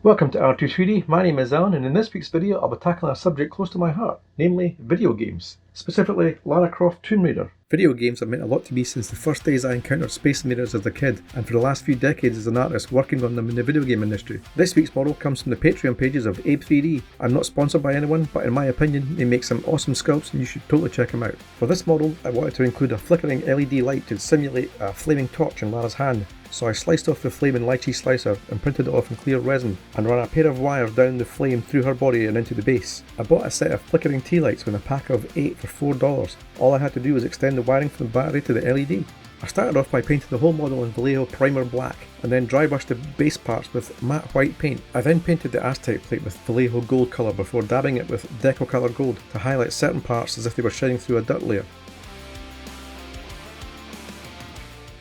Welcome to R2-3D, my name is Alan, and in this week's video I'll be tackling a subject close to my heart, namely video games, specifically Lara Croft Tomb Raider. Video games have meant a lot to me since the first days I encountered Space Invaders as a kid, and for the last few decades as an artist working on them in the video game industry. This week's model comes from the Patreon pages of Abe3D. I'm not sponsored by anyone, but in my opinion they make some awesome sculpts and you should totally check them out. For this model I wanted to include a flickering LED light to simulate a flaming torch in Lara's hand. So I sliced off the flame in lychee slicer and printed it off in clear resin and ran a pair of wires down the flame through her body and into the base. I bought a set of flickering tea lights with a pack of 8 for $4. All I had to do was extend the wiring from the battery to the LED. I started off by painting the whole model in Vallejo Primer Black and then dry brushed the base parts with matte white paint. I then painted the Aztec plate with Vallejo Gold colour before dabbing it with Deco Colour Gold to highlight certain parts as if they were shining through a dirt layer.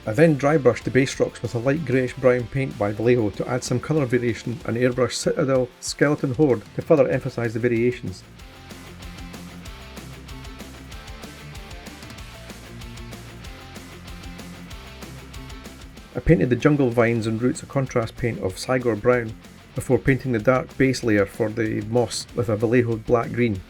I then dry brushed the base rocks with a light greyish brown paint by Vallejo to add some colour variation and airbrush Citadel Skeleton Horde to further emphasise the variations. I painted the jungle vines and roots a contrast paint of Sigor Brown before painting the dark base layer for the moss with a Vallejo Black Green.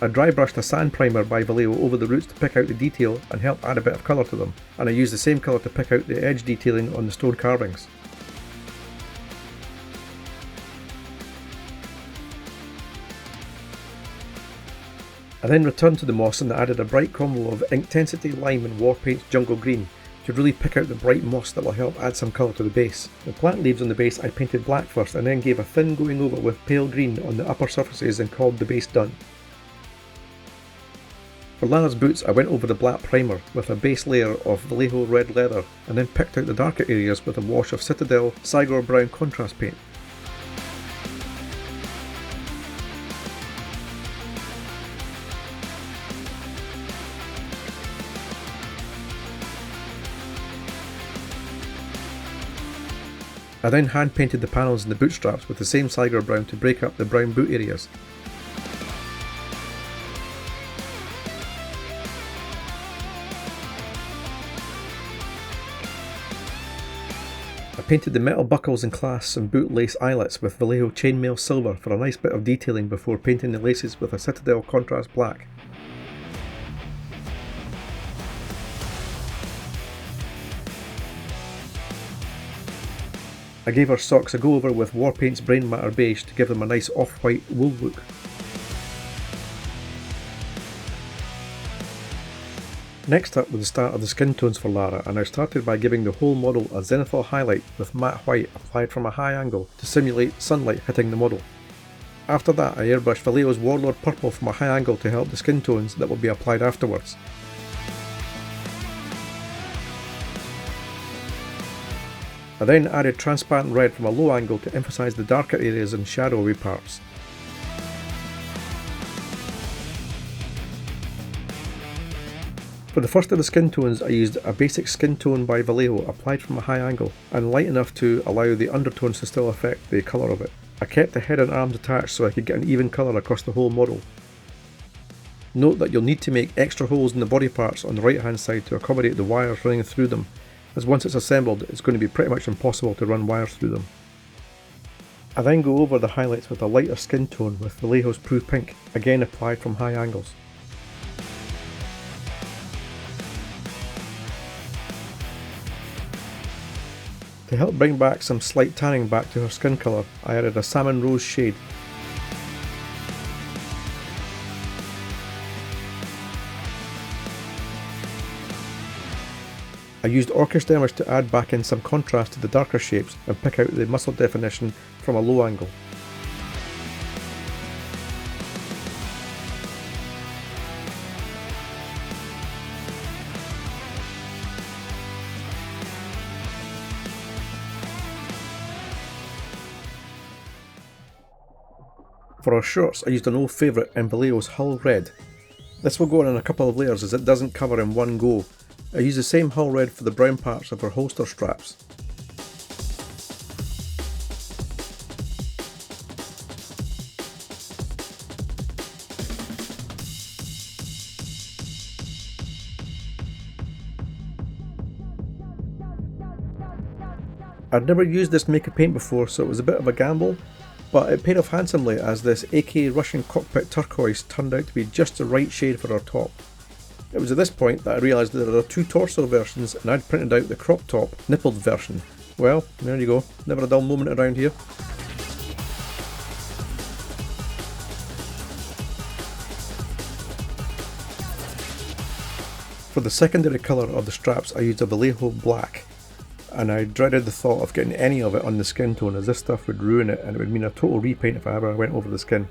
I dry brushed a sand primer by Vallejo over the roots to pick out the detail and help add a bit of colour to them, and I used the same colour to pick out the edge detailing on the stone carvings. I then returned to the moss and added a bright combo of Intensity Lime and War Paint's Jungle Green to really pick out the bright moss that will help add some colour to the base. The plant leaves on the base I painted black first and then gave a thin going over with pale green on the upper surfaces and called the base done. For Lara's boots I went over the black primer with a base layer of Vallejo red leather and then picked out the darker areas with a wash of Citadel Sigor Brown contrast paint. I then hand painted the panels and the boot straps with the same Sigor Brown to break up the brown boot areas. I painted the metal buckles and clasps and boot lace eyelets with Vallejo chainmail silver for a nice bit of detailing before painting the laces with a Citadel contrast black. I gave her socks a go over with Warpaint's Brain Matter beige to give them a nice off-white wool look. Next up was the start of the skin tones for Lara, and I started by giving the whole model a zenithal highlight with matte white applied from a high angle to simulate sunlight hitting the model. After that I airbrushed Vallejo's Warlord purple from a high angle to help the skin tones that will be applied afterwards. I then added transparent red from a low angle to emphasise the darker areas and shadowy parts. For the first of the skin tones I used a basic skin tone by Vallejo applied from a high angle and light enough to allow the undertones to still affect the colour of it. I kept the head and arms attached so I could get an even colour across the whole model. Note that you'll need to make extra holes in the body parts on the right hand side to accommodate the wires running through them, as once it's assembled it's going to be pretty much impossible to run wires through them. I then go over the highlights with a lighter skin tone with Vallejo's Proof Pink, again applied from high angles. To help bring back some slight tanning back to her skin colour, I added a salmon rose shade. I used Orchis Damage to add back in some contrast to the darker shapes and pick out the muscle definition from a low angle. For our shorts I used an old favourite in Vallejo's Hull Red. This will go on in a couple of layers as it doesn't cover in one go. I used the same Hull Red for the brown parts of her holster straps. I'd never used this make of paint before, so it was a bit of a gamble, but it paid off handsomely as this AK Russian cockpit turquoise turned out to be just the right shade for our top. It was at this point that I realised that there are two torso versions and I'd printed out the crop top nippled version. Well, there you go, never a dull moment around here. For the secondary colour of the straps I used a Vallejo black, and I dreaded the thought of getting any of it on the skin tone, as this stuff would ruin it and it would mean a total repaint if I ever went over the skin.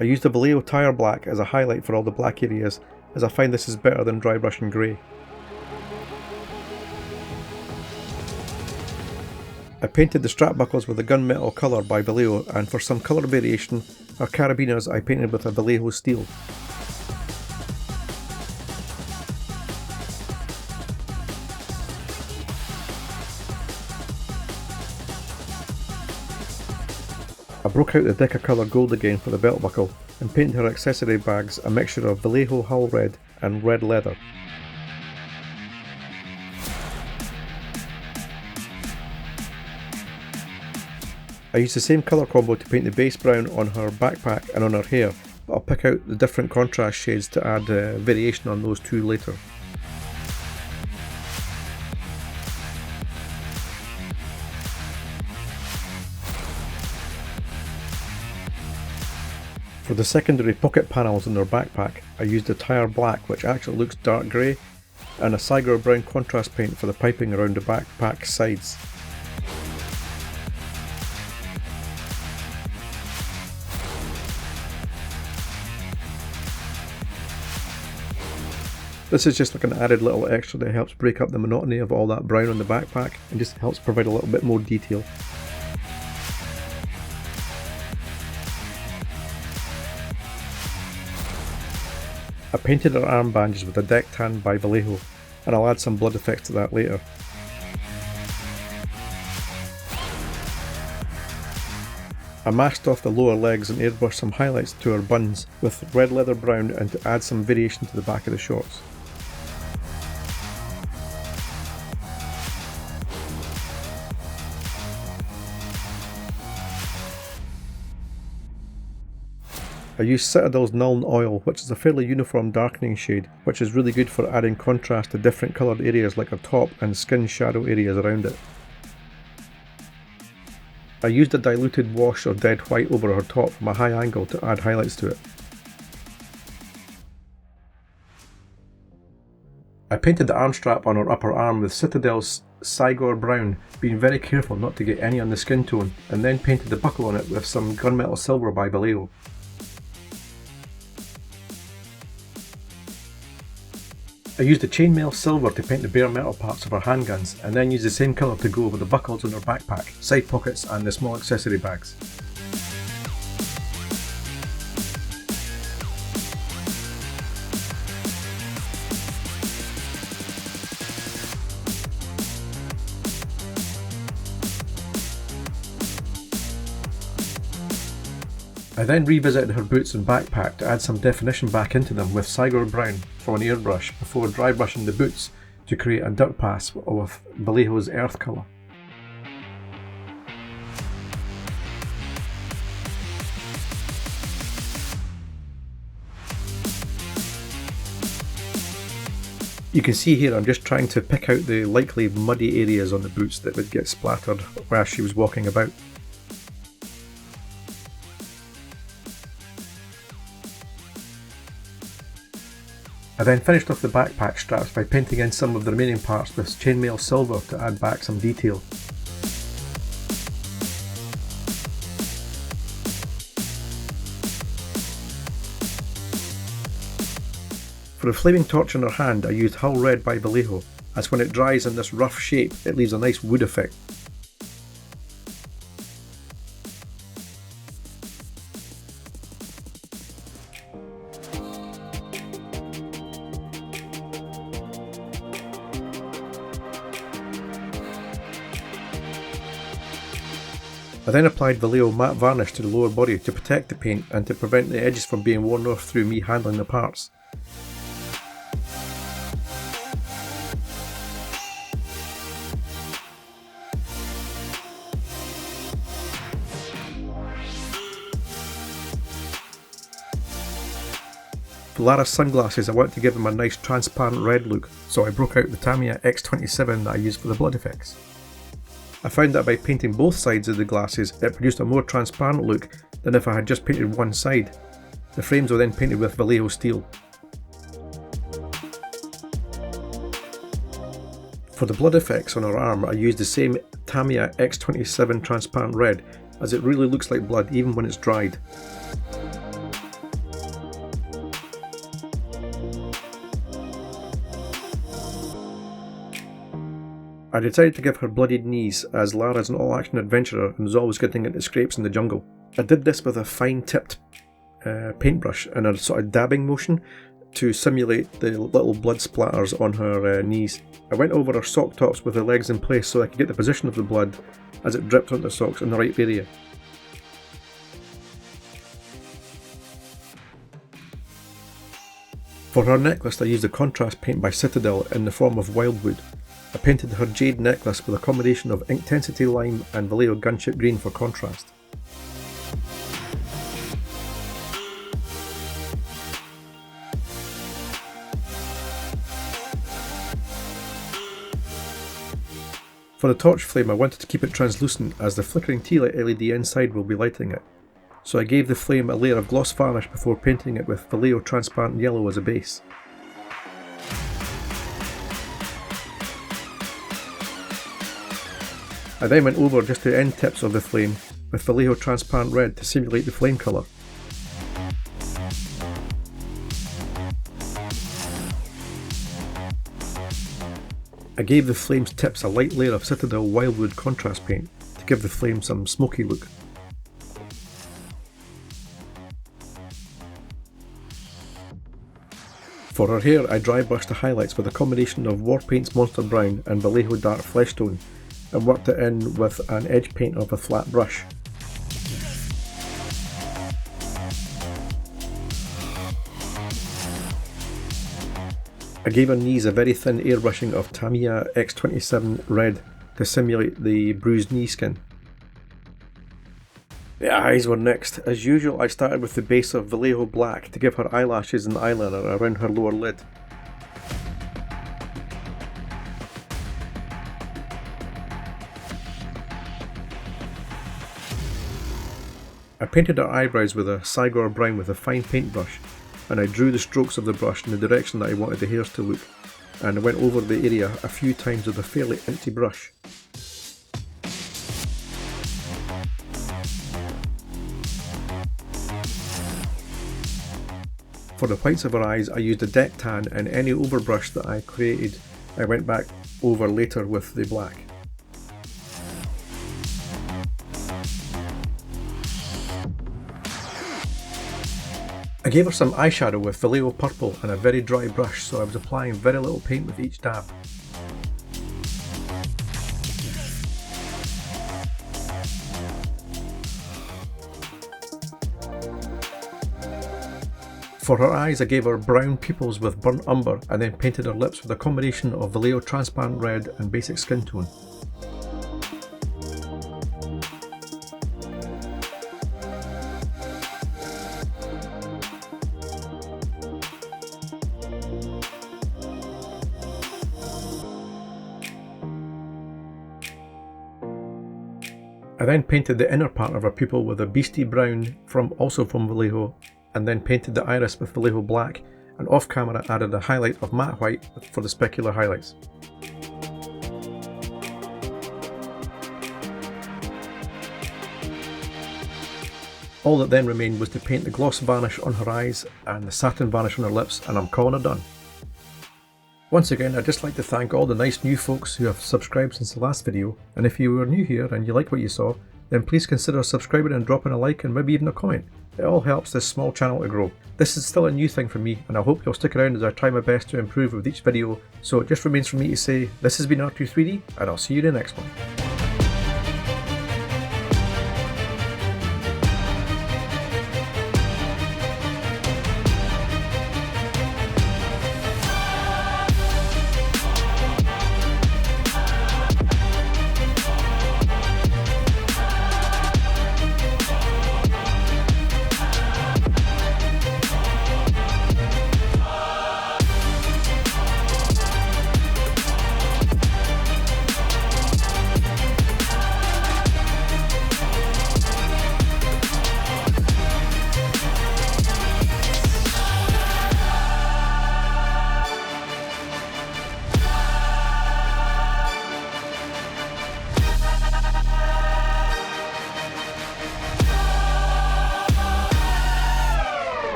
I used a Vallejo tyre black as a highlight for all the black areas, as I find this is better than dry brushing grey. I painted the strap buckles with a gunmetal colour by Vallejo, and for some colour variation, our carabiners I painted with a Vallejo steel. I broke out the Deca colour gold again for the belt buckle and painted her accessory bags a mixture of Vallejo hull red and red leather. I used the same colour combo to paint the base brown on her backpack and on her hair, but I'll pick out the different contrast shades to add variation on those two later. For the secondary pocket panels on their backpack, I used a tyre black, which actually looks dark grey, and a Sigor brown contrast paint for the piping around the backpack sides. This is just like an added little extra that helps break up the monotony of all that brown on the backpack and just helps provide a little bit more detail. I painted her arm bandages with a deck tan by Vallejo, and I'll add some blood effects to that later. I masked off the lower legs and airbrushed some highlights to her buns with red leather brown and to add some variation to the back of the shorts. I used Citadel's Nuln Oil, which is a fairly uniform darkening shade, which is really good for adding contrast to different coloured areas like her top and skin shadow areas around it. I used a diluted wash of dead white over her top from a high angle to add highlights to it. I painted the arm strap on her upper arm with Citadel's Sigor Brown, being very careful not to get any on the skin tone, and then painted the buckle on it with some gunmetal silver by Vallejo. I used the chainmail silver to paint the bare metal parts of her handguns, and then used the same colour to go over the buckles on her backpack, side pockets and the small accessory bags. I then revisited her boots and backpack to add some definition back into them with Sigor Brown from an airbrush before dry brushing the boots to create a dirt pass with Vallejo's earth colour. You can see here I'm just trying to pick out the likely muddy areas on the boots that would get splattered while she was walking about. I then finished off the backpack straps by painting in some of the remaining parts with chainmail silver to add back some detail. For the flaming torch in her hand I used Hull Red by Vallejo, as when it dries in this rough shape it leaves a nice wood effect. I then applied Vallejo matte varnish to the lower body to protect the paint and to prevent the edges from being worn off through me handling the parts. For Lara's sunglasses, I wanted to give them a nice transparent red look, so I broke out the Tamiya X27 that I used for the blood effects. I found that by painting both sides of the glasses, it produced a more transparent look than if I had just painted one side. The frames were then painted with Vallejo steel. For the blood effects on her arm, I used the same Tamiya X27 transparent red, as it really looks like blood even when it's dried. I decided to give her bloodied knees, as Lara is an all-action adventurer and is always getting into scrapes in the jungle. I did this with a fine-tipped paintbrush and a sort of dabbing motion to simulate the little blood splatters on her knees. I went over her sock tops with the legs in place so I could get the position of the blood as it dripped onto the socks in the right area. For her necklace I used a contrast paint by Citadel in the form of Wildwood. I painted her jade necklace with a combination of Intensity Lime and Vallejo Gunship Green for contrast. For the torch flame I wanted to keep it translucent, as the flickering tea light LED inside will be lighting it, so I gave the flame a layer of gloss varnish before painting it with Vallejo transparent yellow as a base. I then went over just the end tips of the flame with Vallejo transparent red to simulate the flame colour. I gave the flame's tips a light layer of Citadel Wildwood contrast paint to give the flame some smoky look. For her hair I dry brushed the highlights with a combination of Warpaint's Monster Brown and Vallejo Dark Flesh Tone, and worked it in with an edge paint of a flat brush. I gave her knees a very thin airbrushing of Tamiya X27 red to simulate the bruised knee skin. The eyes were next. As usual I started with the base of Vallejo black to give her eyelashes and eyeliner around her lower lid. I painted her eyebrows with a Cygor brown with a fine paintbrush, and I drew the strokes of the brush in the direction that I wanted the hairs to look, and I went over the area a few times with a fairly empty brush. For the whites of her eyes I used a deck tan, and any overbrush that I created I went back over later with the black. I gave her some eyeshadow with Vallejo purple and a very dry brush, so I was applying very little paint with each dab. For her eyes I gave her brown pupils with burnt umber and then painted her lips with a combination of Vallejo transparent red and basic skin tone. I then painted the inner part of her pupil with a beastie brown also from Vallejo, and then painted the iris with Vallejo black, and off camera added a highlight of matte white for the specular highlights. All that then remained was to paint the gloss varnish on her eyes and the satin varnish on her lips, and I'm calling her done. Once again, I'd just like to thank all the nice new folks who have subscribed since the last video, and if you were new here and you like what you saw, then please consider subscribing and dropping a like and maybe even a comment. It all helps this small channel to grow. This is still a new thing for me, and I hope you'll stick around as I try my best to improve with each video, so it just remains for me to say, this has been R2-3D, and I'll see you in the next one.